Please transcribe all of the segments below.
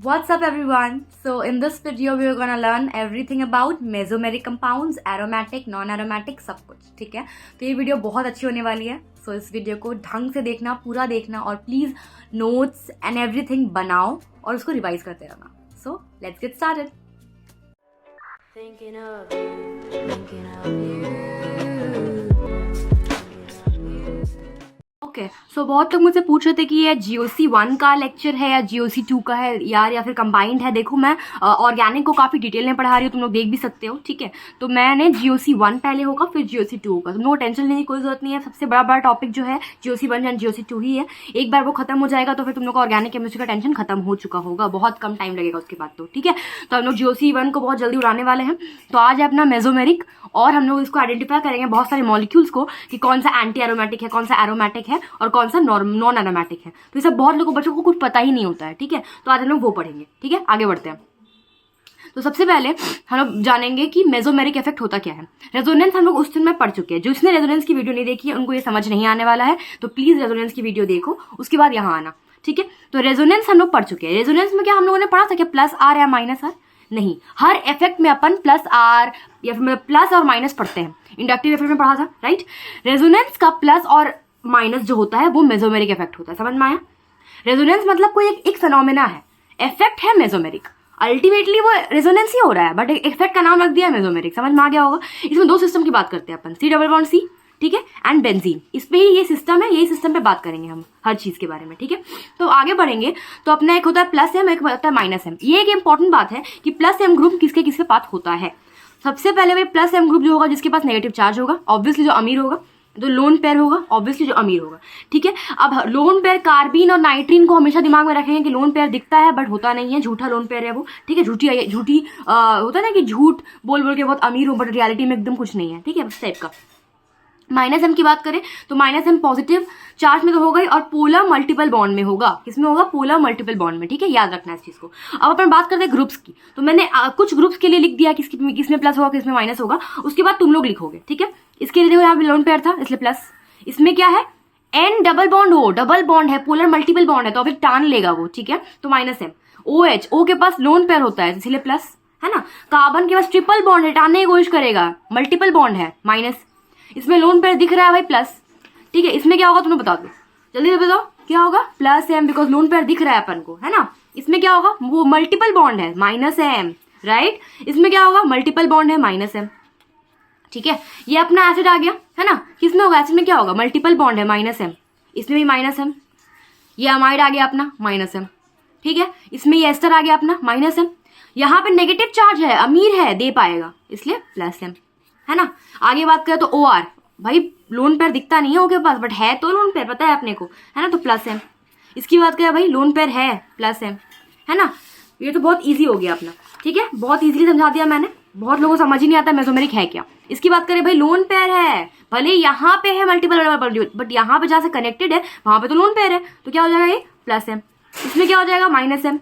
What's up everyone? So in this video we are gonna learn everything about mesomeric compounds, aromatic, non-aromatic, सब कुछ, ठीक है। तो ये वीडियो बहुत अच्छी होने वाली है। सो इस वीडियो को ढंग से देखना, पूरा देखना और प्लीज नोट्स एंड एवरीथिंग बनाओ और उसको रिवाइज करते रहना। So let's get started. Okay so बहुत लोग मुझसे पूछ रहे थे कि ये GOC 1 का लेक्चर है या GOC 2 का है यार, या फिर कंबाइंड है। देखो मैं ऑर्गेनिक को काफ़ी डिटेल में पढ़ा रही हूँ, तुम लोग देख भी सकते हो, ठीक है। तो मैंने GOC 1 पहले होगा, फिर GOC 2 होगा। तुम लोग को टेंशन लेने की कोई जरूरत नहीं है। सबसे बड़ा टॉपिक जो है GOC 1 एंड GOC 2 ही है। एक बार वो खत्म हो जाएगा तो फिर तुम लोग का ऑर्गेनिक केमिस्ट्री का टेंशन खत्म हो चुका होगा, बहुत कम टाइम लगेगा उसके बाद तो, ठीक है। तो हम लोग GOC 1 को बहुत जल्दी उड़ाने वाले हैं। तो आज है अपना मेसोमेरिक और हम लोग इसको आइडेंटिफाई करेंगे बहुत सारे मॉलिक्यूल्स को कि कौन सा एंटी एरोमेटिक है, कौन सा एरोमेटिक है और कौन सा नॉन एरोमेटिक है। तो ये सब बहुत लोगों बच्चों को कुछ पता ही नहीं होता है, ठीक है। तो आज हम लोग वो पढ़ेंगे, ठीक है। आगे बढ़ते हैं। तो सबसे पहले हम लोग जानेंगे कि मेसोमेरिक इफेक्ट होता क्या है। रेजोनेंस हम लोग उस दिन में पढ़ चुके हैं। जो इसने रेजोनेंस की वीडियो नहीं देखी है उनको ये समझ नहीं आने वाला है, तो प्लीज रेजोनेंस की वीडियो देखो, उसके बाद यहाँ आना, ठीक है। तो रेजोनेंस हम लोग पढ़ चुके हैं। रेजोनेंस में क्या हम लोगों ने पढ़ा था क्या प्लस आर या माइनस आर? नहीं, हर इफेक्ट में अपन प्लस आर या फिर प्लस और माइनस पढ़ते हैं। इंडक्टिव इफेक्ट में पढ़ा था, राइट। रेजोनेंस का प्लस और माइनस जो होता है वो मेसोमेरिक इफेक्ट होता है। समझ में आया? रेजोनेंस मतलब कोई एक फिनोमेना है, इफेक्ट है मेसोमेरिक। अल्टीमेटली वो रेजोनेंस ही हो रहा है बट इफेक्ट का नाम रख दिया है मेसोमेरिक। समझ में आ गया होगा। इसमें दो सिस्टम की बात करते हैं अपन, C डबल बॉन्ड C, ठीक है, एंड बेंजीन। इस पे ही ये सिस्टम है, यही सिस्टम पे बात करेंगे हम हर चीज के बारे में, ठीक है। तो आगे बढ़ेंगे तो अपना एक होता है प्लस एम, एक होता है माइनस एम। ये एक इंपॉर्टेंट बात है कि प्लस एम ग्रुप किसके किसके पास होता है। सबसे पहले भाई प्लस एम ग्रुप जो होगा जिसके पास नेगेटिव चार्ज होगा, ऑब्वियसली जो अमीर होगा, जो लोन पेयर होगा, ऑब्वियसली जो अमीर होगा, ठीक है। अब लोन पेयर कार्बीन और नाइट्रीन को हमेशा दिमाग में रखेंगे कि लोन पेयर दिखता है बट होता नहीं है, झूठा लोन पेयर है वो, ठीक है। झूठी होता है ना कि झूठ बोल बोल के बहुत अमीर हो बट रियलिटी में एकदम कुछ नहीं है, ठीक है, उस टाइप का। माइनस एम की बात करें तो माइनस एम पॉजिटिव चार्ज में तो होगा ही और पोलर मल्टीपल बॉन्ड में होगा। किसमें होगा? पोलर मल्टीपल बॉन्ड में, ठीक है। याद रखना इस चीज को। अब अपन बात करते हैं ग्रुप्स की। तो मैंने कुछ ग्रुप्स के लिए लिख दिया किसमें प्लस होगा किसमें माइनस होगा, उसके बाद तुम लोग लिखोगे, ठीक है। इसके लिए देखो यहाँ पे लोन पेयर था इसलिए प्लस। इसमें क्या है? एन डबल बॉन्ड हो, डबल बॉन्ड है, पोलर मल्टीपल बॉन्ड है तो अभी टान लेगा वो, ठीक है। तो माइनस एम। OH, O के पास लोन पेयर होता है इसलिए प्लस, है ना। कार्बन के पास ट्रिपल बॉन्ड है, टानने की कोशिश करेगा, मल्टीपल बॉन्ड है, माइनस। इसमें लोन पेयर दिख रहा है भाई प्लस, ठीक है। इसमें क्या होगा तुम्हें बता दो, जल्दी से बताओ क्या होगा? Plus M, because lone pair दिख रहा है अपन को, है ना। इसमें क्या होगा? वो मल्टीपल बॉन्ड है, माइनस एम, राइट। इसमें क्या होगा? मल्टीपल बॉन्ड है, माइनस एम, ठीक है। ये अपना एसिड आ गया, है ना। किसमें होगा? एसिड में क्या होगा? मल्टीपल बॉन्ड है, माइनस एम। इसमें भी माइनस एम। ये अमाइड आ गया अपना, माइनस एम, ठीक है। इसमें ये एस्टर आ गया अपना, माइनस एम। यहाँ पे नेगेटिव चार्ज है, अमीर है, दे पाएगा इसलिए प्लस एम, है ना। आगे बात करें तो OR, भाई लोन पेयर दिखता नहीं है ओके पास बट है तो लोन पेयर, पता है अपने को, है ना, तो प्लस एम। इसकी बात करें भाई लोन पेयर है, प्लस एम, है ना। ये तो बहुत इजी हो गया अपना, ठीक है। बहुत इजीली समझा दिया मैंने, बहुत लोगों को समझ ही नहीं आता मेसोमेरिक है क्या। इसकी बात करें भाई लोन पेयर है, भले यहाँ पे है मल्टीपल बट यहाँ पे जहाँ से कनेक्टेड है वहां पे तो लोन पेयर है, तो क्या हो जाएगा ये? Plus M. इसमें क्या हो जाएगा? Minus M,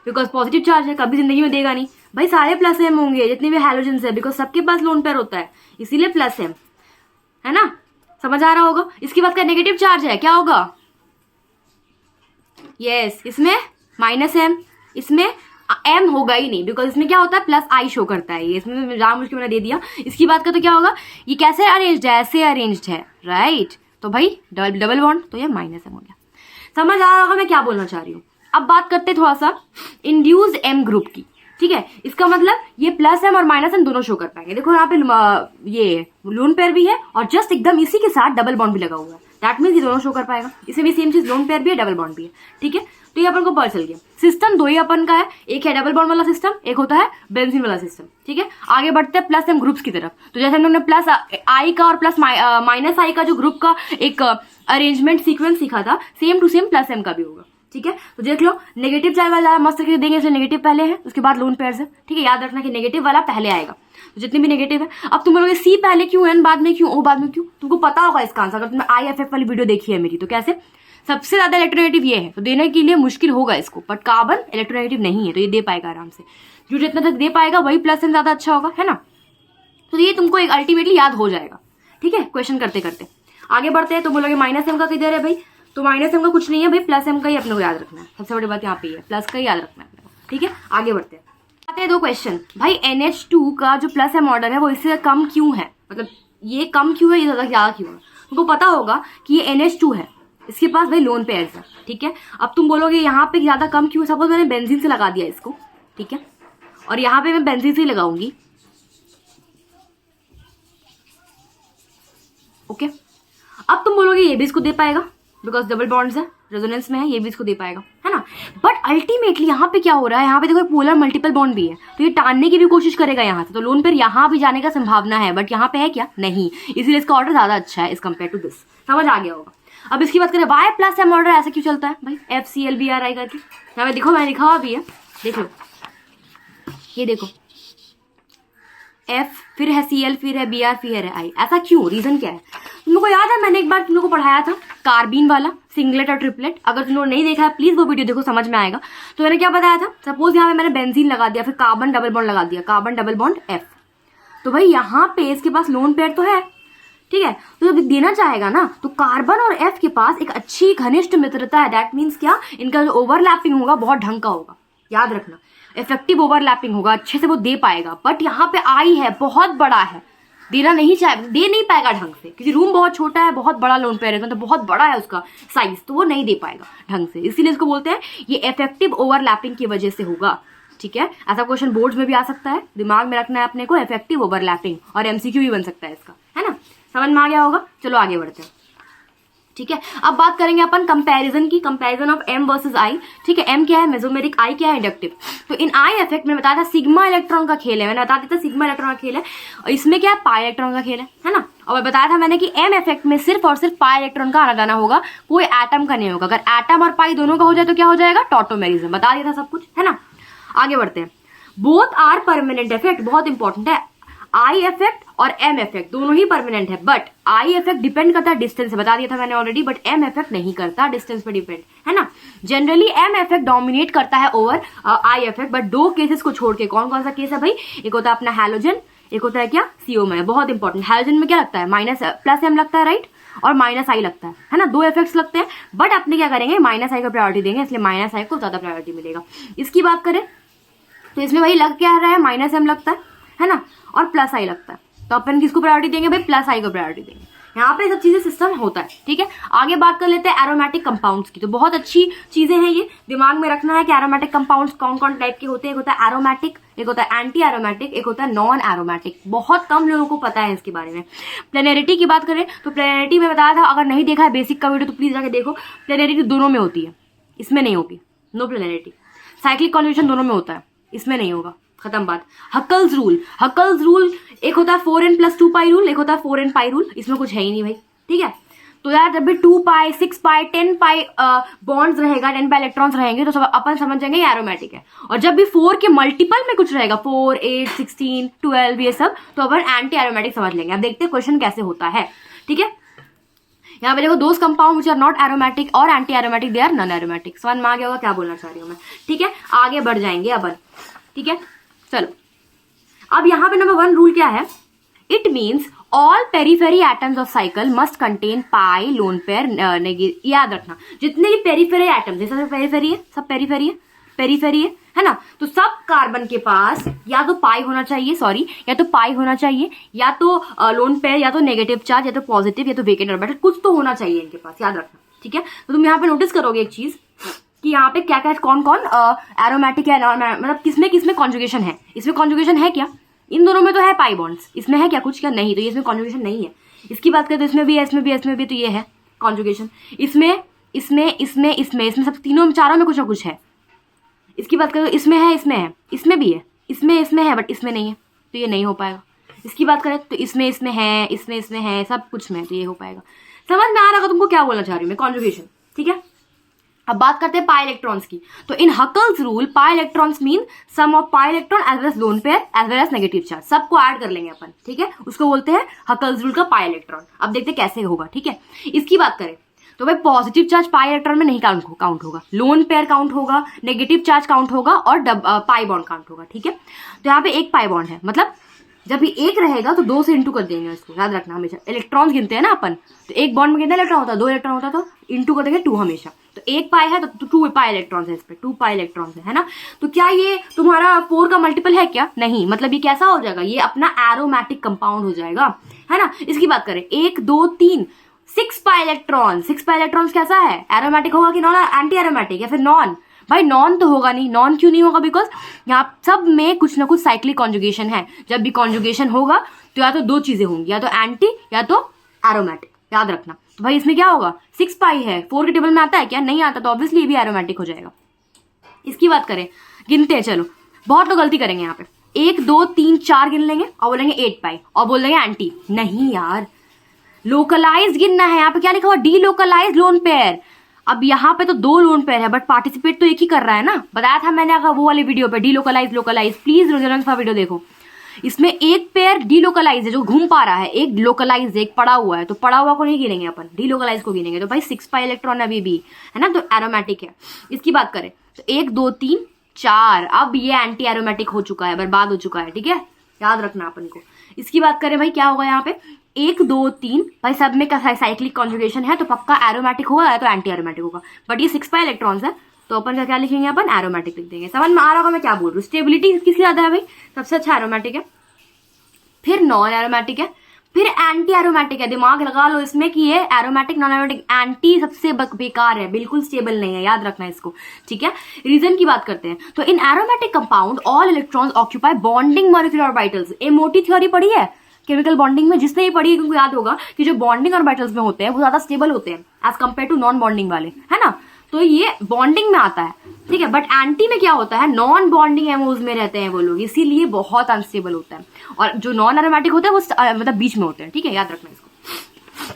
because positive charge है, कभी जिंदगी में देगा नहीं भाई, सारे प्लस एम होंगे जितने भी हैलोजेंस है, बिकॉज सबके पास लोन पेयर होता है इसीलिए प्लस एम, है ना। समझ आ रहा होगा। इसकी बात का नेगेटिव चार्ज है, क्या होगा? यस, इसमें माइनस एम। इसमें एम होगा ही नहीं बिकॉज इसमें क्या होता है? प्लस आई शो करता है। ये इसमें जानबूझ मैंने दे दिया। इसकी बात करें तो क्या होगा? ये कैसे अरेंज्ड है? ऐसे अरेंज्ड है, राइट। तो भाई डबल बॉन्ड, तो ये माइनस एम हो गया। समझ आ रहा होगा मैं क्या बोलना चाह रही हूँ। अब बात करते हैं थोड़ा सा इंड्यूस्ड एम ग्रुप की, ठीक है। इसका मतलब ये प्लस एम और माइनस एम दोनों शो कर पाएंगे। देखो यहाँ पे ये लोन पेयर भी है और जस्ट एकदम इसी के साथ डबल बॉन्ड भी लगा हुआ है, दैट मीन्स ये दोनों शो कर पाएगा। इसमें भी सेम चीज, लोन पेयर भी है, डबल बॉन्ड भी है, ठीक है। तो ये अपन को पता चल गया। सिस्टम दो ही अपन का है, एक है डबल बॉन्ड वाला सिस्टम, एक होता है बेंजीन वाला सिस्टम, ठीक है। आगे बढ़ते हैं प्लस एम ग्रुप्स की तरफ। तो जैसे हम लोगों ने प्लस आई का और प्लस माइनस आई का जो ग्रुप का एक अरेंजमेंट सीक्वेंस सीखा था, same to same plus M का भी होगा, ठीक है। तो देख लो नेगेटिव चार्ज वाला मस्त करके देंगे, इसलिए नेगेटिव पहले है उसके बाद लोन पेयर है, ठीक है। याद रखना कि नेगेटिव वाला पहले आएगा, तो जितने भी नेगेटिव है। अब तुम बोलोगे C पहले क्यों, N बाद में क्यों, O बाद में क्यों? तुमको पता होगा इसका आंसर, अगर तुमने IFF वाली वीडियो देखी है मेरी तो। कैसे? सबसे ज्यादा इलेक्ट्रोनेगेटिव ये है तो देने के लिए मुश्किल होगा इसको, बट कार्बन इलेक्ट्रोनेगेटिव नहीं है तो ये दे पाएगा आराम से। जो जितना तक दे पाएगा वही प्लस एम ज्यादा अच्छा होगा, है ना। तो ये तुमको एक अल्टीमेटली याद हो जाएगा, ठीक है, क्वेश्चन करते करते। आगे बढ़ते हैं तो बोलोगे माइनस एम का किधर है भाई? तो माइनस एम का कुछ नहीं है भाई, प्लस एम का ही अपने को याद रखना है। सबसे बड़ी बात यहाँ पे है, प्लस का ही याद रखना है अपने को, ठीक है, आगे बढ़ते हैं। आते हैं 2 क्वेश्चन। भाई NH2 का जो प्लस एम ऑर्डर है वो इससे कम क्यों है, मतलब ये कम क्यों है, ये ज़्यादा क्यों है। तुमको पता होगा कि ये NH2 है, इसके पास भाई लोन पेयर्स है, ठीक है। अब तुम बोलोगे यहाँ पे ज़्यादा कम क्यों, सपोज मैंने बेंजीन से लगा दिया इसको, ठीक है, और यहाँ पे मैं बेंजीन से ही लगाऊंगी, ओके। अब तुम बोलोगे ये भी इसको दे पाएगा, बिकॉज डबल बॉन्ड्स है, रेजोनेंस में है, ये भी इसको दे पाएगा, है ना। बट अल्टीमेटली यहाँ पे क्या हो रहा है, यहाँ पे देखो पोलर मल्टीपल बॉन्ड भी है, तो ये टानने की भी कोशिश करेगा यहाँ से, तो लोन पेयर यहाँ भी जाने का संभावना है, बट यहाँ पे है क्या, नहीं, इसीलिए इसका ऑर्डर ज्यादा अच्छा है एज कम्पेयर टू दिस। समझ आ गया होगा। अब इसकी बात करें, वाई प्लस एम ऑर्डर ऐसे क्यों चलता है भाई, FCl करके, यहाँ पे देखो मैंने लिखा हुआ भी है, देख लो, ये देखो F फिर है Cl फिर है Br फिर है I, ऐसा क्यों, रीजन क्या है। तुम लोग को याद है मैंने एक बार तुम लोग को पढ़ाया था कार्बीन वाला सिंगलेट और ट्रिपलेट, अगर तुम लोग नहीं देखा है प्लीज वो वीडियो देखो, समझ में आएगा। तो मैंने क्या बताया था, सपोज यहाँ पे मैंने बेंजीन लगा दिया, फिर कार्बन डबल बॉन्ड लगा दिया, कार्बन डबल बॉन्ड F, तो भाई यहाँ पे इसके पास लोन पेयर तो है, ठीक है, तो जब देना चाहेगा ना तो कार्बन और F के पास एक अच्छी घनिष्ठ मित्रता है, दैट मीन्स क्या, इनका जो ओवरलैपिंग होगा बहुत ढंग का होगा, याद रखना, इफेक्टिव ओवरलैपिंग होगा, अच्छे से वो दे पाएगा। बट यहाँ पे I है, बहुत बड़ा है, देना नहीं चाहे, दे नहीं पाएगा ढंग से, क्योंकि रूम बहुत छोटा है, बहुत बड़ा लोन पेयर है, मतलब बहुत बड़ा है उसका साइज, तो वो नहीं दे पाएगा ढंग से, इसीलिए इसको बोलते हैं ये इफेक्टिव ओवरलैपिंग की वजह से होगा, ठीक है। ऐसा क्वेश्चन बोर्ड्स में भी आ सकता है, दिमाग में रखना है अपने को, इफेक्टिव ओवरलैपिंग, और MCQ भी बन सकता है इसका, है ना, समझ में आ गया होगा। चलो आगे बढ़ते हैं, ठीक है। अब बात करेंगे अपन कंपैरिजन की, comparison of M versus I, ठीक है। M क्या है मेसोमेरिक, I क्या है इंडक्टिव। तो इन I इफेक्ट में बताया था सिग्मा इलेक्ट्रॉन का खेल है, मैंने बता दिया था सिग्मा इलेक्ट्रॉन का खेल है, और इसमें क्या है पाई इलेक्ट्रॉन का खेल है ना। और बताया था मैंने कि M इफेक्ट में सिर्फ और सिर्फ पाई इलेक्ट्रॉन का आना जाना होगा, कोई एटम का नहीं होगा। अगर एटम और पाई दोनों का हो जाए तो क्या हो जाएगा, टॉटोमेरिज्म, बता दिया था सब कुछ, है ना। आगे बढ़ते हैं, बोथ आर परमानेंट इफेक्ट, बहुत इंपॉर्टेंट है, I इफेक्ट और M इफेक्ट दोनों ही परमानेंट है, बट I इफेक्ट डिपेंड करता है डिस्टेंस से, बता दिया था मैंने ऑलरेडी, बट M इफेक्ट नहीं करता, डिस्टेंस पे डिपेंड, है ना। जनरली M इफेक्ट डोमिनेट करता है over I effect, but 2 cases को छोड़ के, कौन कौन सा केस है भाई, एक होता है अपना हैलोजन, एक होता है क्या CO में, बहुत इंपॉर्टेंट। हैलोजन में क्या लगता है, प्लस M लगता है, राइट, और -I लगता है ना, 2 इफेक्ट्स लगते हैं, बट अपने क्या करेंगे -I को प्रायोरिटी देंगे, इसलिए -I को ज्यादा प्रायोरिटी मिलेगा। इसकी बात करें तो इसमें भाई लग क्या रहा है, -M लगता है ना, और +I लगता है, तो अपन किसको प्रायोरिटी देंगे भाई, +I को प्रायोरिटी देंगे। यहाँ पे सब चीजें सिस्टम होता है, ठीक है। आगे बात कर लेते हैं एरोमेटिक कंपाउंड्स की, तो बहुत अच्छी चीजें हैं ये, दिमाग में रखना है कि एरोमेटिक कंपाउंड्स कौन कौन टाइप के होते हैं। एक होता है एरोमेटिक, एक होता है एंटी एरोमेटिक, एक होता है नॉन एरोमेटिक, बहुत कम लोगों को पता है इसके बारे में। प्लेनरिटी की बात करें तो प्लेनरिटी में बताया था, अगर नहीं देखा है बेसिक का वीडियो तो प्लीज जाके देखो, प्लेनरिटी दोनों में होती है, इसमें नहीं होगी, नो प्लेनरिटी। साइक्लिक कॉन्जुगेशन दोनों में होता है, इसमें नहीं होगा, खत्म बात। हकल्स रूल, हकल्स रूल एक होता है 4n + 2 पाई रूल, एक होता है 4n पाई रूल, इसमें कुछ है ही नहीं भाई, ठीक है। तो यार जब भी 2 पाई 6 पाई 10 पाई बॉन्ड्स रहेगा, 10 पाई इलेक्ट्रॉन्स रहेंगे, तो सब अपन समझ जाएंगे ये एरोमेटिक है। और जब भी 4 के मल्टीपल में कुछ रहेगा, 4, 8, 16, 12 ये सब, तो अपन एंटी एरोमेटिक समझ लेंगे। अब देखते हैं क्वेश्चन कैसे होता है, ठीक है। यहाँ पे देखो those compound which are not aromatic और anti aromatic, they are non aromatic. समझ में आ गया होगा क्या बोलना चाह रही हूँ मैं, ठीक है। आगे बढ़ जाएंगे अपन, ठीक है। चलो अब यहाँ पे नंबर 1 रूल क्या है, it means all periphery atoms of cycle must contain pi lone pair negative. याद रखना जितने भी पेरीफेरी एटम्स है, सब पेरीफेरी है, सब पेरीफेरी है ना, तो सब कार्बन के पास या तो पाई होना चाहिए, सॉरी, या तो पाई होना चाहिए, या तो लोन पेयर, या तो नेगेटिव चार्ज, या तो पॉजिटिव, या तो वेकेंट ऑर्बिटल, कुछ तो होना चाहिए इनके पास, याद रखना, ठीक है। तो तुम यहाँ पे नोटिस करोगे एक चीज कि यहाँ पे क्या क्या कौन कौन एरोमेटिक है, मतलब किसमें किसमें कॉन्जुगेशन है। इसमें कॉन्जुगेशन है क्या, इन दोनों में तो है पाई बॉन्ड्स, इसमें है क्या कुछ, क्या नहीं, तो ये इसमें कॉन्जुगेशन नहीं है। इसकी बात करें तो इसमें भी है, इसमें भी है, इसमें भी, तो ये है कॉन्जुगेशन। इसमें सब तीनों चारों में कुछ ना कुछ है। इसकी बात करें तो इसमें है, इसमें भी है, इसमें है, बट इसमें नहीं है, तो ये नहीं हो पाएगा। इसकी बात करें तो इसमें है, इसमें है, सब कुछ में, तो ये हो पाएगा। समझ में आ रहा होगा तुमको क्या बोलना चाह रही हूँ मैं, कॉन्जुगेशन, ठीक है। अब बात करते हैं पाई इलेक्ट्रॉन्स की, तो in Huckel's rule pi electrons mean sum of pi electron as well as lone pair as well as negative charge, सबको ऐड कर लेंगे अपन, ठीक है। उसको बोलते हैं हकल्स रूल का पाई इलेक्ट्रॉन। अब देखते हैं कैसे होगा, ठीक है। इसकी बात करें तो भाई पॉजिटिव चार्ज पाई इलेक्ट्रॉन में नहीं काउंट होगा, लोन पेयर काउंट होगा, नेगेटिव चार्ज काउंट होगा, और पाई बॉन्ड काउंट होगा, ठीक है। तो यहाँ पे एक पाई बॉन्ड है, मतलब जब भी एक रहेगा तो 2 से इंटू कर देंगे इसको, याद रखना हमेशा। इलेक्ट्रॉन्स गिनते हैं ना अपन, तो एक बॉन्ड में कितना इलेक्ट्रॉन होता है, 2 इलेक्ट्रॉन होता है, तो इंटू कर देंगे 2 हमेशा। तो 1 पाई है तो 2 पाई इलेक्ट्रॉन्स है इस पे, 2 पाई इलेक्ट्रॉन्स है ना। तो क्या ये तुम्हारा 4 का मल्टीपल है क्या? नहीं, मतलब ये कैसा हो जाएगा, ये अपना एरोमेटिक कंपाउंड हो जाएगा, है ना। इसकी बात करें 1 2 3 6 पाई इलेक्ट्रॉन, 6 पाई इलेक्ट्रॉन्स कैसा है, एरोमेटिक होगा कि नॉन एंटी एरोमेटिक या फिर नॉन? भाई नॉन तो होगा नहीं। नॉन क्यों नहीं होगा? बिकॉज यहाँ सब में कुछ ना कुछ साइक्लिक कॉन्जुगेशन है। जब भी कॉन्जुगेशन होगा तो या तो 2 चीजें होंगी, या तो एंटी या तो एरोमेटिक, याद रखना। तो भाई इसमें क्या होगा, 6 पाई है, 4 के टेबल में आता है क्या? नहीं आता, तो ऑब्वियसली ये भी एरोमेटिक हो जाएगा। इसकी बात करें, गिनते हैं, चलो बहुत लोग गलती करेंगे यहाँ पे, 1 2 3 4 गिन लेंगे और बोलेंगे 8 पाई और बोल देंगे एंटी। नहीं यार, लोकलाइज गिनना है। यहाँ पे क्या लिखा हुआ, डी लोकलाइज लोन पेयर। अब यहाँ पे तो 2 लोन पेयर है, बट पार्टिसिपेट तो एक ही कर रहा है ना। बताया था मैंने अगर वो वाली वीडियो पे, D localise localise, please resonance का वीडियो देखो। इसमें एक पेयर डी लोकलाइज है जो घूम पा रहा है, एक लोकलाइज एक पड़ा हुआ है, तो पड़ा हुआ को नहीं गिनेंगे अपन, डी लोकलाइज को गिनेंगे। तो भाई 6 पाई इलेक्ट्रॉन अभी भी है ना, तो एरोमेटिक है। इसकी बात करें तो 1 2 3 4, अब ये एंटी एरोमेटिक हो चुका है, बर्बाद हो चुका है, ठीक है, याद रखना अपन को। इसकी बात करें भाई क्या होगा यहाँ पे, 1 2 3, भाई सब में साइक्लिक कॉन्जुगेशन है तो पक्का एरोमेटिक होगा या तो एंटी एरोमेटिक होगा। बट ये 6 पाई इलेक्ट्रॉन्स है तो अपन का क्या लिखेंगे, अपन एरोमेटिक लिख देंगे। समझ में आ रहा होगा मैं क्या बोल रही हूँ। स्टेबिलिटी किसकी ज्यादा है भाई, सबसे अच्छा एरोमेटिक है, फिर नॉन एरोमेटिक है, फिर एंटी एरोमेटिक है। दिमाग लगा लो इसमें कि ये एरोमेटिक नॉन एरोमेटिक, एंटी सबसे बेकार है, बिल्कुल स्टेबल नहीं है, याद रखना इसको, ठीक है। रीजन की बात करते हैं तो in aromatic compound all electrons occupy bonding molecular orbitals. ये मोटी थ्योरी पढ़ी है केमिकल बॉन्डिंग में, जिसने ये पढ़ी है उनको याद होगा कि जो बॉन्डिंग ऑर्बिटल्स में होते हैं वो ज्यादा स्टेबल होते हैं as compare to non bonding वाले, है ना। तो ये बॉन्डिंग में आता है, ठीक है, बट एंटी में क्या होता है, नॉन बॉन्डिंग एमोज में रहते हैं वो लोग, इसीलिए बहुत अनस्टेबल होता है। और जो नॉन एरोमेटिक होता है वो मतलब बीच में होते हैं, ठीक है, याद रखना इसको।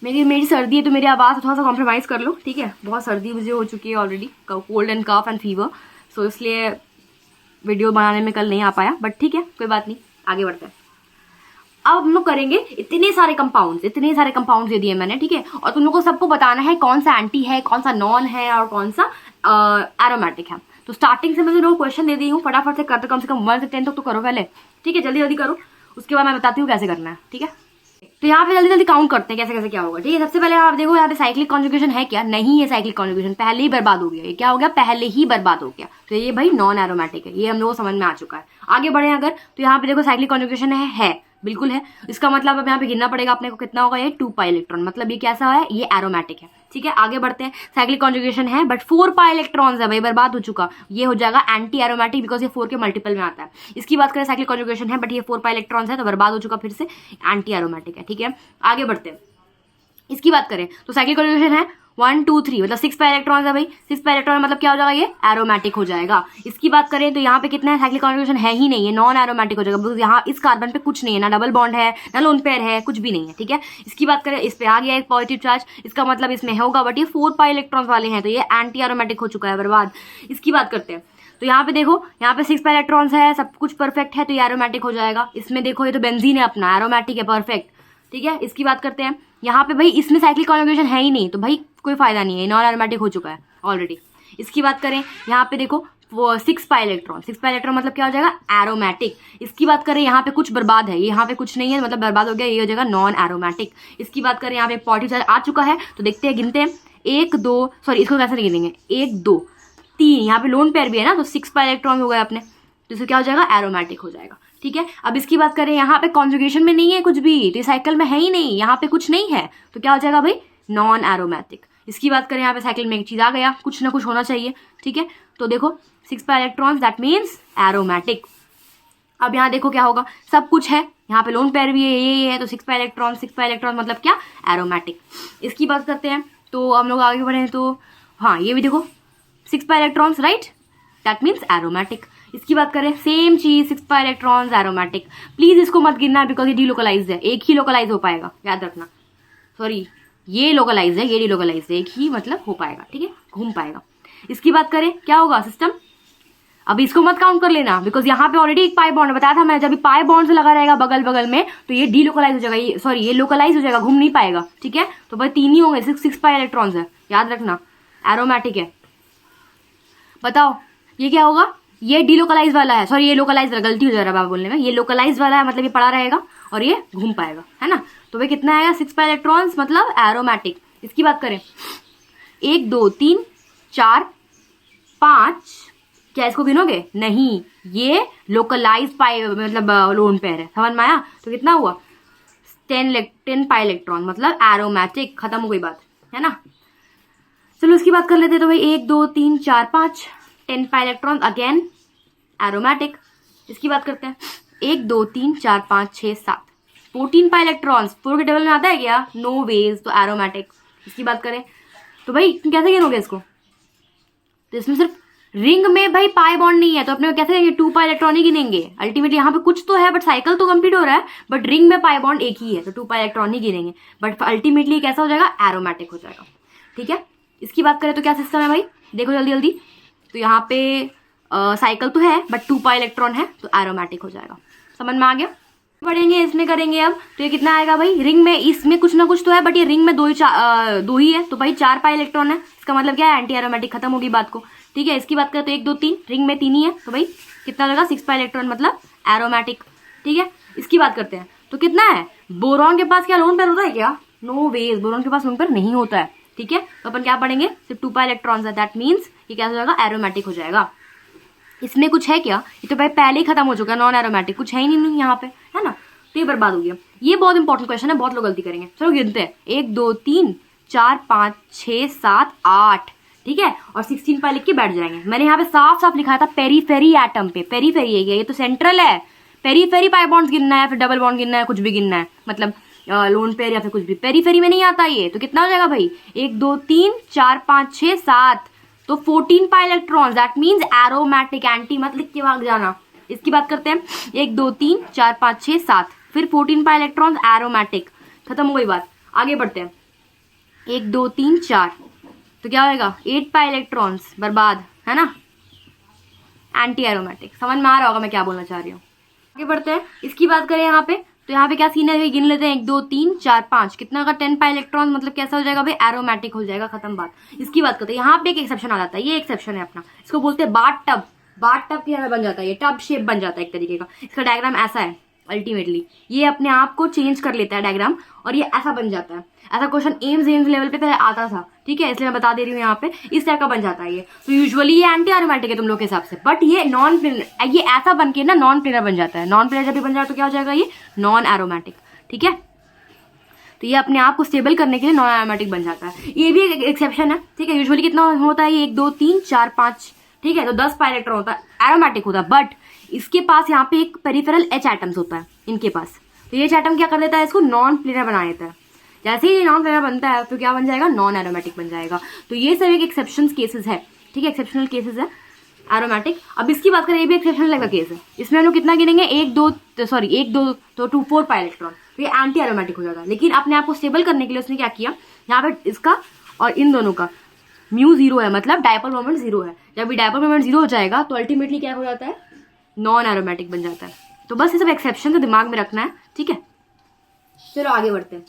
मेरी सर्दी है तो मेरी आवाज़ थोड़ा सा कॉम्प्रोमाइज़ कर लो, ठीक है, बहुत सर्दी मुझे हो चुकी है already, cold and cough and fever, so इसलिए वीडियो बनाने में कल नहीं आ पाया, बट ठीक है, कोई बात नहीं, आगे बढ़ते हैं। अब हम लोग करेंगे इतने सारे कंपाउंड्स दे दिए मैंने, ठीक है, और तुम लोग को सबको बताना है कौन सा एंटी है, कौन सा नॉन है और कौन सा एरोमेटिक है। तो स्टार्टिंग से मैं जो क्वेश्चन दे दी हूँ फटाफट से करते, कम से कम 1 से 10 तक तो करो पहले, ठीक है, जल्दी जल्दी करो, उसके बाद मैं बताती हूँ कैसे करना है, ठीक है। तो यहाँ पे जल्दी जल्दी काउंट करते हैं कैसे कैसे क्या होगा, ठीक है। सबसे पहले आप देखो यहाँ पे साइक्लिक कॉन्जुगेशन है क्या, नहीं है साइक्लिक कॉन्जुगेशन, पहले ही बर्बाद हो गया, ये क्या हो गया, पहले ही बर्बाद हो गया, तो ये भाई नॉन एरोमेटिक है, ये हम लोग को समझ में आ चुका है। आगे बढ़े अगर, तो यहाँ पे देखो साइक्लिक कॉन्जुगेशन है बिल्कुल है। इसका मतलब अब यहाँ पे गिनना पड़ेगा अपने को कितना होगा, ये 2 पाई इलेक्ट्रॉन, मतलब ये कैसा है, ये एरोमेटिक है, ठीक है। आगे बढ़ते हैं, साइक्लिक कॉन्जुगेशन है बट 4 पाई इलेक्ट्रॉन्स है, भाई बर्बाद हो चुका, ये हो जाएगा एंटी एरोमेटिक बिकॉज ये 4 के मल्टीपल में आता है। इसकी बात करें साइक्लिक कॉन्जुगेशन है बट ये 4 पाई इलेक्ट्रॉन्स है तो बर्बाद हो चुका, फिर से एंटी एरोमेटिक है, ठीक है। आगे बढ़ते हैं, इसकी बात करें तो साइक्लिक कॉन्जुगेशन है 1 2 3, मतलब 6 पाई इलेक्ट्रॉन्स है भाई, 6 पाई इलेक्ट्रॉन मतलब क्या हो जाएगा, ये एरोमेटिक हो जाएगा। इसकी बात करें तो यहाँ पे कितना है, साइक्लिक कॉन्जुगेशन है ही नहीं, है नॉन एरोमेटिक हो जाएगा, बिकॉज यहाँ इस कार्बन पे कुछ नहीं है, ना डबल बॉन्ड है ना लोन पेयर है, कुछ भी नहीं है, ठीक है। इसकी बात करें, इस पे आ गया एक पॉजिटिव चार्ज, इसका मतलब इसमें होगा, बट ये 4 पाई इलेक्ट्रॉन्स वाले हैं तो ये एंटी एरोमेटिक हो चुका है, बर्बाद। इसकी बात करते हैं तो यहाँ पे देखो, यहाँ पे 6 पाई इलेक्ट्रॉन्स है, सब कुछ परफेक्ट है तो ये एरोमेटिक हो जाएगा। इसमें देखो ये तो बेंजीन है अपना, एरोमेटिक है, परफेक्ट, ठीक है। इसकी बात करते हैं, यहाँ पे भाई इसमें साइक्लिक कॉन्जुगेशन है ही नहीं तो भाई कोई फायदा नहीं है, नॉन एरोमेटिक हो चुका है ऑलरेडी। इसकी बात करें, यहाँ पे देखो वो 6 पाई इलेक्ट्रॉन मतलब क्या हो जाएगा, एरोमेटिक। इसकी बात करें यहाँ पे कुछ बर्बाद है, यहाँ पे कुछ नहीं है मतलब बर्बाद हो गया, ये हो जाएगा नॉन एरोमेटिक। इसकी बात करें, यहाँ पे पॉजिटिव चार्ज आ चुका है तो देखते हैं, गिनते हैं, 1 2, सॉरी इसको कैसे नहीं गिनेंगे, 1 2 3, यहाँ पे लोन पेयर भी है ना तो 6 पाई इलेक्ट्रॉन हो गए अपने, तो इसको क्या हो जाएगा, एरोमेटिक हो जाएगा, ठीक है। अब इसकी बात करें, यहाँ पे कॉन्जुगेशन में नहीं है कुछ भी, तो साइकिल में है ही नहीं, यहाँ पे कुछ नहीं है तो क्या हो जाएगा भाई, नॉन एरोमेटिक। इसकी बात करें, यहाँ पे साइकिल में एक चीज आ गया, कुछ ना कुछ होना चाहिए, ठीक है। तो देखो 6 pi electrons that means aromatic. अब यहाँ देखो क्या होगा, सब कुछ है, यहाँ पे लोन पेयर भी है, ये है, तो 6 पाई इलेक्ट्रॉन मतलब क्या, एरोमेटिक। इसकी बात करते हैं तो हम लोग आगे बढ़े तो हाँ, ये भी देखो 6 pi electrons, right, that means aromatic. इसकी बात करें, सेम चीज, 6 पाई इलेक्ट्रॉन्स एरोमेटिक। प्लीज इसको मत गिनना बिकॉज ये डीलोकलाइज्ड है, एक ही लोकलाइज हो पाएगा, याद रखना, सॉरी ये लोकलाइज है, ये डीलोकलाइज है, एक ही मतलब हो पाएगा, ठीक है, घूम पाएगा। इसकी बात करें क्या होगा सिस्टम, अब इसको मत काउंट कर लेना बिकॉज यहाँ पे ऑलरेडी एक पाई बॉन्ड बताया था मैंने, जब पाई बॉन्ड से लगा रहेगा बगल बगल में तो ये डीलोकलाइज हो जाएगा, ये सॉरी ये लोकलाइज हो जाएगा, घूम नहीं पाएगा, ठीक है। तो भाई 3 ही होंगे, 6 पाई इलेक्ट्रॉन्स है, याद रखना, एरोमेटिक है। बताओ ये क्या होगा, ये डीलोकलाइज वाला है, सॉरी ये लोकलाइज, गलती हो जा रहा है बोलने में, ये लोकलाइज वाला है, मतलब ये पड़ा रहेगा और ये घूम पाएगा, है ना। तो भाई कितना आएगा 6 पाई इलेक्ट्रॉन्स, मतलब एरोमेटिक। इसकी बात करें 1 2 3 4 5, क्या इसको गिनोगे? नहीं, ये लोकलाइज पाई मतलब लोन पेयर है, समझ में आया। तो कितना हुआ 10 पाई इलेक्ट्रॉन, मतलब एरोमेटिक, खत्म हो गई बात, है ना। चलो इसकी बात कर लेते हैं। तो भाई 1 2 3 4 5 10 पाई इलेक्ट्रॉन, अगेन एरोमेटिक। इसकी बात करते हैं 1 2 3 4 5 6 7 14 पाई इलेक्ट्रॉन्स, 4 के टेबल में आता है क्या? नो वेज, तो एरोमेटिक। इसकी बात करें तो भाई तुम कैसे गिनोगे इसको? तो इसमें सिर्फ रिंग में भाई पाई बॉन्ड नहीं है, तो अपने कैसे गिनेंगे? 2 पाई इलेक्ट्रॉन ही गिनेंगे। अल्टीमेटली यहाँ पे कुछ तो है, बट साइकिल तो कंप्लीट हो रहा है, बट रिंग में पाई बॉन्ड एक ही है, तो 2 पाई इलेक्ट्रॉन ही गिनेंगे। बट अल्टीमेटली कैसा हो जाएगा? एरोमेटिक हो जाएगा, ठीक है। इसकी बात करें तो क्या सिस्टम है भाई, देखो जल्दी जल्दी। तो यहाँ पे साइकिल तो है, बट 2 पाई इलेक्ट्रॉन है, तो एरोमेटिक हो जाएगा। समझ में आ गया? पढ़ेंगे इसमें, करेंगे अब। तो ये कितना आएगा भाई? रिंग में इसमें कुछ ना कुछ तो है, बट ये रिंग में दो ही है, तो भाई 4 पाई इलेक्ट्रॉन है। इसका मतलब क्या है? Anti aromatic. खत्म होगी बात को, ठीक है। इसकी बात करें तो 1 2 3, रिंग में 3 ही है, तो भाई कितना लगा? 6 पाई इलेक्ट्रॉन, मतलब एरोमेटिक, ठीक है। इसकी बात करते हैं तो कितना है? बोरॉन के पास क्या लोन पेयर होता है क्या? नो वेज, बोरॉन के पास लोन पेयर नहीं होता है, ठीक है। तो अपन क्या पढ़ेंगे? सिर्फ 2 पाई इलेक्ट्रॉन्स है, दैट मीन्स ये क्या हो जाएगा? एरोमेटिक हो जाएगा। इसमें कुछ है क्या? ये तो भाई पहले ही खत्म हो चुका है, नॉन एरोमेटिक, कुछ है ही नहीं यहाँ पे, है ना। तो ये बर्बाद हो गया। ये बहुत इंपॉर्टेंट क्वेश्चन है, बहुत लोग गलती करेंगे। चलो गिनते हैं 1 2 3 4 5 6 7 8, ठीक है। और 16 पाई लिख के बैठ जाएंगे। मैंने यहाँ पे साफ साफ लिखा था पेरीफेरी एटम पे, पेरीफेरी है ये तो सेंट्रल है। पेरीफेरी पाई बॉन्ड्स गिनना है, फिर डबल बॉन्ड गिनना है, कुछ भी गिनना है, मतलब लोन पेयर या फिर कुछ भी, पेरीफेरी में नहीं आता ये। तो कितना हो जाएगा भाई? 1 2 3 4 5 6 7, तो 14 pi electrons, that means aromatic. Anti मत लिख के भाग जाना। इसकी बात करते हैं 1 2 3 4 5 6 7, फिर 14 पाई इलेक्ट्रॉन्स, एरोमेटिक। खत्म हो गई बात, आगे बढ़ते हैं। 1 2 3 4, तो क्या होगा? 8 पाई इलेक्ट्रॉन्स, बर्बाद, है ना, एंटी एरोमेटिक। समझ में आ रहा होगा मैं क्या बोलना चाह रही हूँ। आगे बढ़ते हैं। इसकी बात करें यहाँ पे, तो यहाँ पे क्या सीन है? गिन लेते हैं 1 2 3 4 5, कितना का? 10 पाई इलेक्ट्रॉन, मतलब कैसा हो जाएगा भाई? एरोमेटिक हो जाएगा, खत्म बात। इसकी बात करते हैं, यहाँ पे एक एक्सेप्शन आ जाता है, ये एक्सेप्शन है अपना, इसको बोलते हैं बाथ टब। बाथ टब की तरह बन जाता है, ये टब शेप बन जाता है एक तरीके का। इसका डायग्राम ऐसा है, अल्टीमेटली ये अपने आप को चेंज कर लेता है डायग्राम, और ये ऐसा बन जाता है। ऐसा क्वेश्चन एम्स लेवल पे पहले आता था, ठीक है, इसलिए मैं बता दे रही हूँ यहाँ पे, इस टाइप का बन जाता है ये। तो यूजुअली ये एंटी एरोमेटिक है तुम लोग के हिसाब से, बट ये नॉन प्लेनर, ये ऐसा बन के ना नॉन प्लेनर बन जाता है। नॉन प्लेनर जब भी बन जाए तो क्या हो जाएगा? ये नॉन एरोमेटिक, ठीक है। तो ये अपने आप को स्टेबल करने के लिए नॉन एरोमेटिक बन जाता है। ये भी एक एक्सेप्शन है, ठीक है। यूजुअली कितना होता है? 1 2 3 4 5, ठीक है। तो 10 पाई इलेक्ट्रॉन होता है, एरोमेटिक होता है, बट इसके पास यहाँ पे एक पेरिफेरल H एटम्स होता है इनके पास। तो ये H एटम क्या कर देता है? इसको नॉन प्लेनर बना देता है। जैसे ही नॉन प्लेनर बनता है तो क्या बन जाएगा? नॉन एरोमेटिक बन जाएगा। तो ये सब एक एक्सेप्शन केसेस है, ठीक है, एक्सेप्शनल केसेस है एरोमेटिक। अब इसकी बात करें, ये भी एक्सेप्शनल टाइप का केस है। इसमें हम लोग कितना गिनेंगे? 1 2 तो 2 4 पाई इलेक्ट्रॉन, तो ये एंटी एरोमेटिक हो जाएगा। लेकिन अपने आप को स्टेबल करने के लिए उसने क्या किया? यहाँ पे इसका और इन दोनों का म्यू 0 है, मतलब डायपोल मोमेंट 0 है। जब भी डायपोल मोमेंट 0 हो जाएगा तो अल्टीमेटली क्या हो जाता है? नॉन एरोमेटिक बन जाता है। तो बस ये सब एक्सेप्शन तो दिमाग में रखना है, ठीक है। चलो आगे बढ़ते हैं,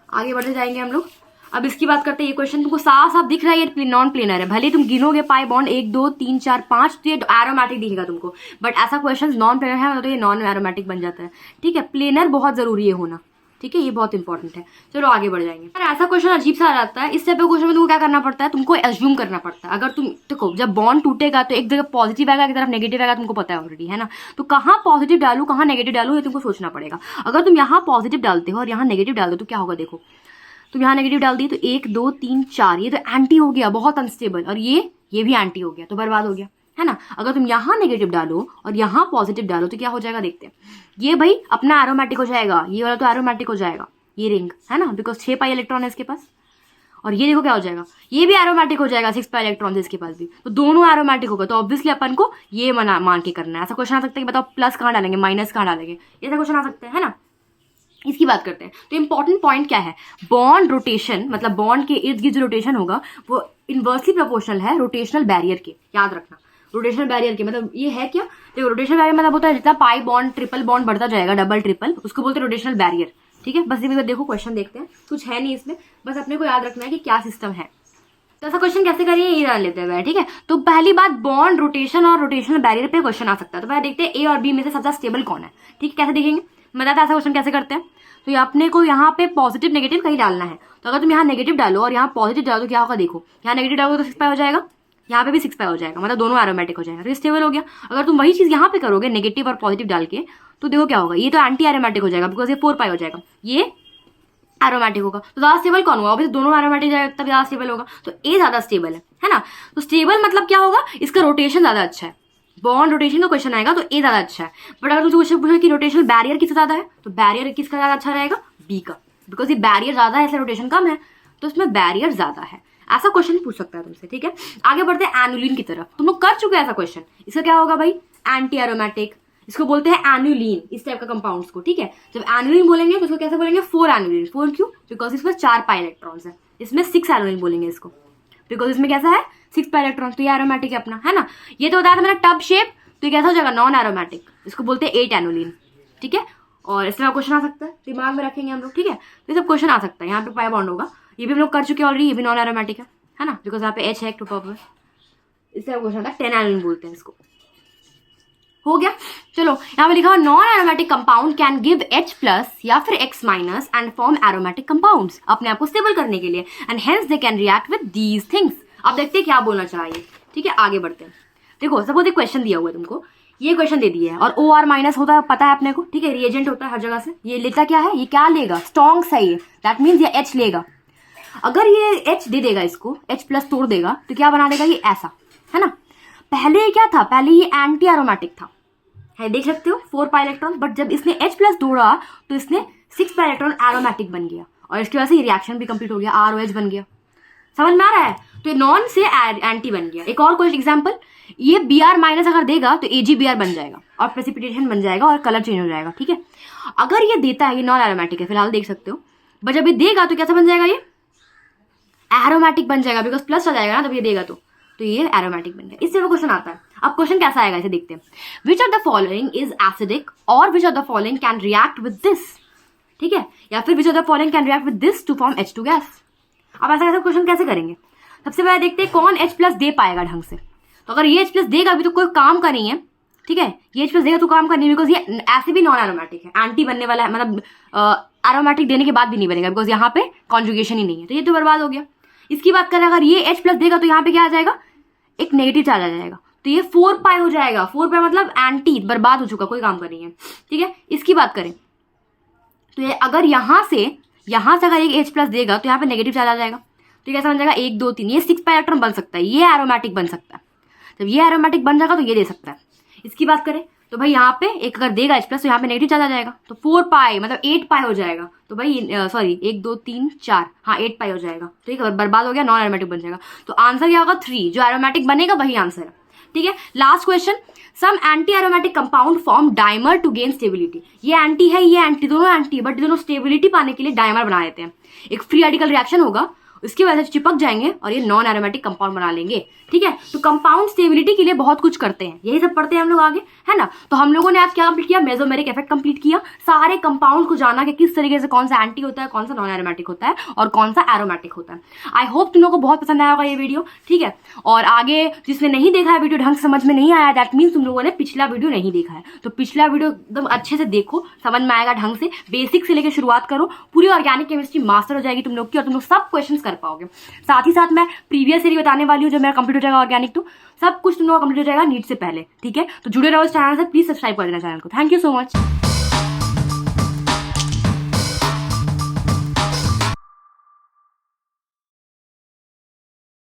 आगे बढ़ते जाएंगे हम लोग। अब इसकी बात करते हैं, ये क्वेश्चन तुमको साफ साफ दिख रहा है ये नॉन प्लेनर है। भले तुम गिनोगे पाई बॉन्ड 1 2 3 4 5, तो ये एरोमेटिक दिखेगा तुमको, बट ऐसा क्वेश्चन नॉन प्लेनर है तो ये नॉन एरोमेटिक बन जाता है, ठीक है। प्लेनर बहुत जरूरी है होना, ठीक है, ये बहुत इंपॉर्टेंट है। चलो आगे बढ़ जाएंगे। अगर ऐसा क्वेश्चन अजीब सा आ जाता है, इस टाइप के क्वेश्चन में तुमको क्या करना पड़ता है? तुमको एज्यूम करना पड़ता है। अगर तुम देखो, जब बॉन्ड टूटेगा तो एक जगह पॉजिटिव आएगा, एक तरफ नेगेटिव आएगा, तुमको पता है ऑलरेडी, है ना। तो कहाँ पॉजिटिव डालू, कहाँ नेगेटिव डालू, ये तुमको सोचना पड़ेगा। अगर तुम यहाँ पॉजिटिव डालते हो और यहाँ नेगेटिव डाल दो तो क्या होगा? देखो, तुम यहाँ नेगेटिव डाल दी तो 1 2 3 4, ये तो एंटी हो गया, बहुत अनस्टेबल, और ये भी एंटी हो गया, तो बर्बाद हो गया, है ना। अगर तुम यहाँ नेगेटिव डालो और यहाँ पॉजिटिव डालो तो क्या हो जाएगा? देखते हैं। ये भाई अपना एरोमेटिक हो जाएगा, ये वाला तो एरोमेटिक हो जाएगा, ये रिंग, है ना, बिकॉज 6 पाई इलेक्ट्रॉन है इसके पास। और ये देखो क्या हो जाएगा? ये भी एरोमेटिक हो जाएगा, 6 पाई इलेक्ट्रॉन है इसके पास भी, तो दोनों एरोमेटिक होगा। तो ऑब्वियसली अपन को ये मान के करना है। ऐसा क्वेश्चन आ सकता है कि बताओ प्लस कहाँ डालेंगे, माइनस कहाँ डालेंगे, ऐसा क्वेश्चन आ सकता है ना। इसकी बात करते हैं। तो इंपॉर्टेंट पॉइंट क्या है? बॉन्ड रोटेशन, मतलब बॉन्ड के इर्द गिर्द जो रोटेशन होगा वो इनवर्सली प्रोपोर्शनल है रोटेशनल बैरियर के, याद रखना। रोटेशनल बैरियर के मतलब ये है क्या? देखो, रोटेशनल बैरियर मतलब होता है जितना पाई बॉन्ड ट्रिपल बॉन्ड बढ़ता जाएगा, डबल ट्रिपल, उसको बोलते हैं रोटेशनल बैरियर, ठीक है। बस ये देखो क्वेश्चन देखते हैं, कुछ है नहीं इसमें, बस अपने को याद रखना है कि क्या सिस्टम है। तो ऐसा क्वेश्चन कैसे करिए ये जान लेते हैं, ठीक है। तो पहली बात, बॉन्ड, रोटेशन और रोटेशनल बैरियर पे क्वेश्चन आ सकता है। तो पहले देखते हैं ए और बी में से सबसे स्टेबल कौन है, ठीक है। कैसे देखेंगे, मैं बताता ऐसा क्वेश्चन कैसे करते हैं। तो अपने को यहाँ पे पॉजिटिव नेगेटिव कहीं डालना है। तो अगर तुम यहाँ नेगेटिव डालो और यहाँ पॉजिटिव डालो तो क्या होगा, देखो यहाँ नेगेटिव डालोगे तो 6 पाई हो जाएगा, यहाँ पे भी 6 पाई हो जाएगा, मतलब दोनों एरोमेटिक हो जाएगा, तो स्टेबल हो गया। अगर तुम वही चीज यहाँ पे करोगे नेगेटिव और पॉजिटिव डाल के, तो देखो क्या होगा, ये तो एंटी एरोमेटिक हो जाएगा, बिकॉज ये 4 पाई हो जाएगा, ये एरोमेटिक होगा। तो ज्यादा स्टेबल कौन होगा, ऑब्वियसली दोनों एरोमेटिक जाएगा तब ज्यादा स्टेबल होगा। तो ए ज्यादा स्टेबल है ना। तो स्टेबल मतलब क्या होगा, इसका रोटेशन ज्यादा अच्छा है, बॉन्ड रोटेशन का क्वेश्चन आएगा तो ए ज्यादा अच्छा है। बट अगर तुमसे क्वेश्चन पूछो कि रोटेशनल बैरियर किसका ज्यादा है, तो बैरियर किसका ज्यादा अच्छा रहेगा, बी का, बिकॉज ये बैरियर ज्यादा है इसलिए रोटेशन कम है, तो इसमें बैरियर ज्यादा है। ऐसा क्वेश्चन पूछ सकता है तुमसे, ठीक है। आगे बढ़ते हैं एनुलिन की तरफ। तुम लोग कर चुके हैं ऐसा क्वेश्चन। इसका क्या होगा भाई, एंटी एरोमेटिक, इसको बोलते हैं एनुलिन, इस टाइप का कंपाउंड्स को, ठीक है। जब एनुलिन बोलेंगे तो इसको कैसे बोलेंगे, 4 एनुलिन। 4 क्यों, बिकॉज इसमें 4 पाई इलेक्ट्रॉन्स है। इसमें 6 एनुलिन बोलेंगे इसको, बिकॉज इसमें कैसा है, 6 पाई इलेक्ट्रॉन्स, तो ये एरोमेटिक है अपना, है ना। ये तो बताया था मैंने टब शेप, तो ये कैसा हो जाएगा, नॉन एरोमेटिक, इसको बोलते हैं 8 एनुलिन, ठीक है। और इस तरह क्वेश्चन आ सकता है, दिमाग में रखेंगे हम लोग, ठीक है। तो ये सब क्वेश्चन आ सकता है। यहाँ पे पाई बॉन्ड होगा, ये भी हम लोग कर चुके हैं ऑलरेडी, ये भी नॉन एरोमेटिक है ना, बिकॉज यहाँ पे एच है, टॉप में। इस तरह क्वेश्चन आता है, 10 एनुलिन बोलते हैं इसको। हो गया। चलो यहाँ पे लिखा हुआ non aromatic compound can give H+ या फिर X- and form aromatic compounds, अपने आप को स्टेबल करने के लिए, and hence they can react with these things. अब देखते हैं क्या बोलना चाहिए, ठीक है। आगे बढ़ते हैं। देखो सपोज एक क्वेश्चन दिया हुआ है तुमको, ये क्वेश्चन दे दिया है और OR- होता है, पता है अपने को, ठीक है। रिएजेंट होता है हर जगह से। ये लेता क्या है, ये क्या लेगा, स्ट्रॉन्ग सही है, दैट मीन्स ये H लेगा। अगर ये H दे देगा, इसको H+ तोड़ देगा तो क्या बना देगा, ये ऐसा, है ना। पहले क्या था, पहले ये एंटी एरोमेटिक था, है, देख सकते हो 4 पाई इलेक्ट्रॉन। बट जब इसने H+ तोड़ा तो इसने 6 पाई इलेक्ट्रॉन एरोमेटिक बन गया, और इसकी वजह से ये रिएक्शन भी कंप्लीट हो गया, ROH बन गया। समझ में आ रहा है। तो ये नॉन से एंटी बन गया। एक और कोई एग्जांपल, ये Br- अगर देगा तो AgBr बन जाएगा और प्रेसिपिटेशन बन जाएगा और कलर चेंज हो जाएगा, ठीक है। अगर ये देता है, ये नॉन एरोमेटिक है फिलहाल, देख सकते हो। बट जब ये देगा तो कैसा बन जाएगा, ये एरोमेटिक बन जाएगा, बिकॉज प्लस आ जाएगा ना, तब ये देगा तो ये एरोमेटिक बन गया। इससे वो क्वेश्चन आता है। अब क्वेश्चन कैसा आएगा, इसे देखते हैं। Which of the following is acidic और which of the following can react with this, ठीक है, या फिर which of the following can react with this to form H2 gas. अब ऐसा क्वेश्चन कैसे करेंगे, सबसे पहले देखते हैं कौन H+ दे पाएगा ढंग से। तो अगर ये H+ देगा अभी तो कोई काम का नहीं है, ठीक है। ये H+ देगा तो काम का नहीं, बिकॉज ये ऐसे भी नॉन एरोमेटिक है, एंटी बनने वाला है, मतलब एरोमेटिक देने के बाद भी नहीं बनेगा, बिकॉज यहाँ पे कॉन्जुगेशन ही नहीं है, तो ये तो बर्बाद हो गया। इसकी बात करें, अगर ये H+ देगा तो यहाँ पे क्या आ जाएगा, एक नेगेटिव चार्ज आ जाएगा, तो ये 4 पाई हो जाएगा। 4 पाई मतलब एंटी, बर्बाद हो चुका, कोई काम का नहीं है, ठीक है। इसकी बात करें तो ये अगर यहाँ से अगर एक H+ देगा तो यहाँ पे नेगेटिव चार्ज आ जाएगा, तो कैसा बन जाएगा, 1 2 3, ये 6 पाई इलेक्ट्रॉन बन सकता है, ये एरोमेटिक बन सकता है। जब ये एरोमेटिक बन जाएगा तो ये दे सकता है। इसकी बात करें तो भाई यहाँ पे एक अगर देगा H+ तो यहाँ पे नेगेटिव चार्ज आ जाएगा, तो 4 पाई मतलब 8 पाई हो जाएगा। तो भाई सॉरी 1 2 3 4, हाँ 8 पाई हो जाएगा, ठीक है, बर्बाद हो गया, नॉन एरोमेटिक बन जाएगा। तो आंसर क्या होगा, 3, जो एरोमेटिक बनेगा वही आंसर है, ठीक है। Last question, some anti aromatic compound form dimer to gain stability. ये एंटी है, ये एंटी, दोनों एंटी, बट दोनों स्टेबिलिटी पाने के लिए डाइमर बना देते हैं। एक फ्री रेडिकल रिएक्शन होगा, उसकी वजह से चिपक जाएंगे और ये नॉन एरोमेटिक कंपाउंड बना लेंगे, ठीक है। तो कंपाउंड स्टेबिलिटी के लिए बहुत कुछ करते हैं, यही सब पढ़ते हैं हम लोग आगे, है ना। तो हम लोगों ने आज क्या कंप्लीट किया, मेसोमेरिक इफेक्ट कंप्लीट किया, सारे कंपाउंड को जाना कि किस तरीके से कौन सा एंटी होता है, कौन सा नॉन एरोमेटिक होता है और कौन सा एरोमेटिक होता है। आई होप तुम लोगों को बहुत पसंद आया होगा ये वीडियो, ठीक है। और आगे जिसने नहीं देखा है वीडियो, ढंग से समझ में नहीं आया, दैट मीन्स तुम लोगों ने पिछला वीडियो नहीं देखा है। तो पिछला वीडियो एकदम अच्छे से देखो, समझ में आएगा ढंग से, बेसिक से लेकर शुरुआत करो, पूरी ऑर्गेनिक केमिस्ट्री मास्टर हो जाएगी तुम लोग की, और तुम लोग सब क्वेश्चन कर पाओगे। साथ ही साथ मैं प्रीवियस ईयर बताने वाली हूँ, जो मेरा कंप्लीट हो जाएगा ऑर्गेनिक, तो सब कुछ तुम लोग कंप्लीट हो जाएगा नीट से पहले, ठीक है। तो जुड़े रहो इस चैनल से, प्लीज सब्सक्राइब कर देना चैनल को। Thank you so much.